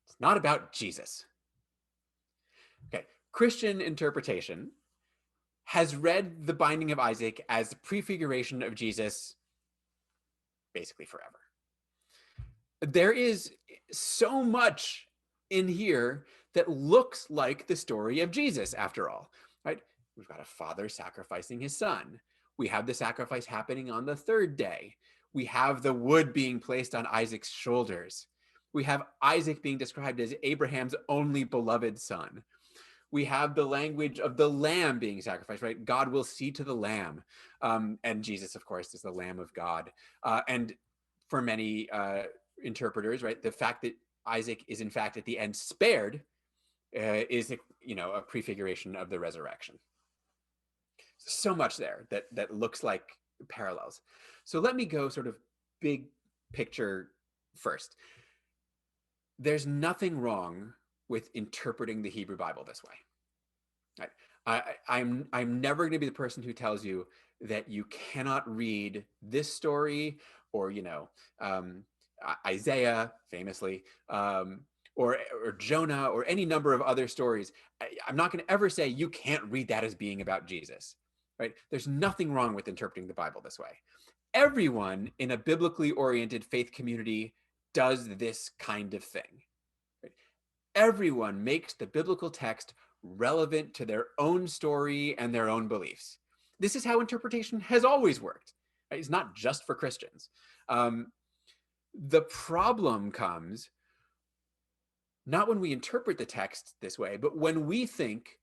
It's not about Jesus. Okay, Christian interpretation has read the binding of Isaac as the prefiguration of Jesus basically forever. There is so much in here that looks like the story of Jesus, after all, right? We've got a father sacrificing his son. We have the sacrifice happening on the third day. We have the wood being placed on Isaac's shoulders. We have Isaac being described as Abraham's only beloved son. We have the language of the lamb being sacrificed, right? God will see to the lamb. And Jesus, of course, is the Lamb of God. And for many interpreters, right, the fact that Isaac is in fact at the end spared is, a prefiguration of the resurrection. So much there that looks like parallels. So let me go sort of big picture first. There's nothing wrong with interpreting the Hebrew Bible this way. Right? I'm never going to be the person who tells you that you cannot read this story or Isaiah famously, or Jonah or any number of other stories. I'm not going to ever say you can't read that as being about Jesus. Right? There's nothing wrong with interpreting the Bible this way. Everyone in a biblically oriented faith community does this kind of thing. Right? Everyone makes the biblical text relevant to their own story and their own beliefs. This is how interpretation has always worked. Right? It's not just for Christians. The problem comes not when we interpret the text this way, but when we think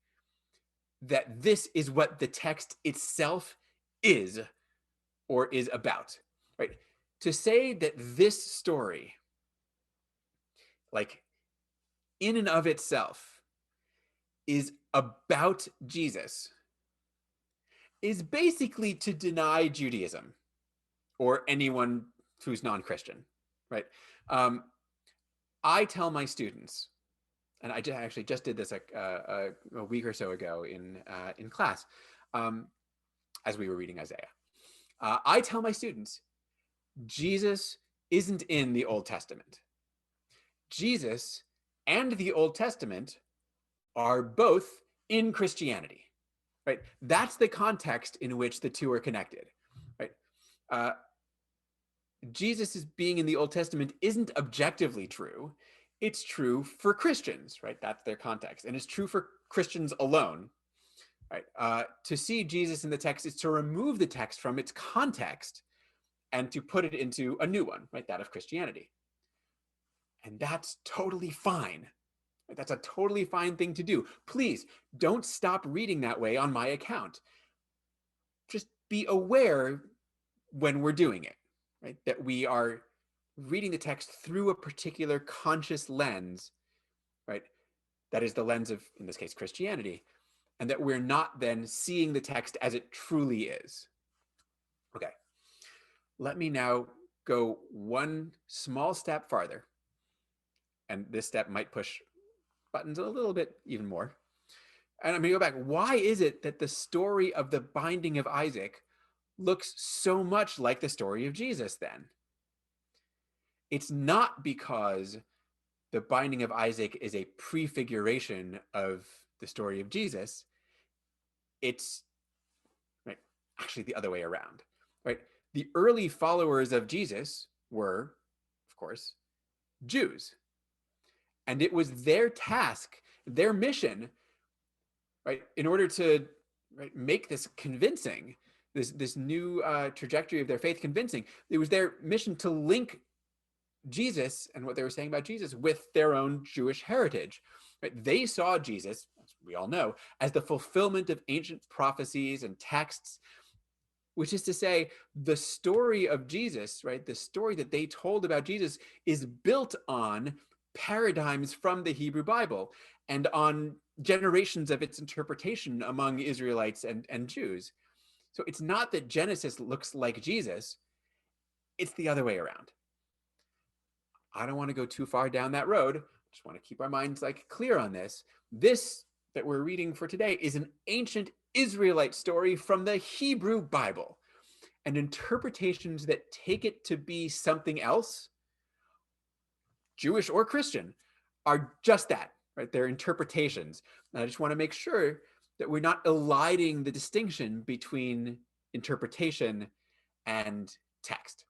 that this is what the text itself is or is about, right? To say that this story, like in and of itself, is about Jesus is basically to deny Judaism or anyone who's non-Christian, right? I tell my students, and I actually just did this a week or so ago in class, as we were reading Isaiah. I tell my students, Jesus isn't in the Old Testament. Jesus and the Old Testament are both in Christianity, right? That's the context in which the two are connected, right? Jesus' being in the Old Testament isn't objectively true. It's true for Christians, right? That's their context. And it's true for Christians alone, right? To see Jesus in the text is to remove the text from its context and to put it into a new one, right? That of Christianity. And that's totally fine. Right? That's a totally fine thing to do. Please don't stop reading that way on my account. Just be aware when we're doing it, right? That we are reading the text through a particular conscious lens, right? That is the lens of, in this case, Christianity, and that we're not then seeing the text as it truly is. Okay, let me now go one small step farther, and this step might push buttons a little bit even more. And I'm going to go back. Why is it that the story of the binding of Isaac looks so much like the story of Jesus then? It's not because the binding of Isaac is a prefiguration of the story of Jesus. It's right, actually the other way around, right? The early followers of Jesus were, of course, Jews. And it was their task, their mission, right, in order to make this convincing, this new trajectory of their faith convincing. It was their mission to link Jesus and what they were saying about Jesus with their own Jewish heritage. Right? They saw Jesus, as we all know, as the fulfillment of ancient prophecies and texts, which is to say, the story of Jesus, right, the story that they told about Jesus is built on paradigms from the Hebrew Bible and on generations of its interpretation among Israelites and Jews. So it's not that Genesis looks like Jesus, it's the other way around. I don't want to go too far down that road. Just want to keep our minds clear on this. This that we're reading for today is an ancient Israelite story from the Hebrew Bible, and interpretations that take it to be something else, Jewish or Christian, are just that, right? They're interpretations. And I just want to make sure that we're not eliding the distinction between interpretation and text.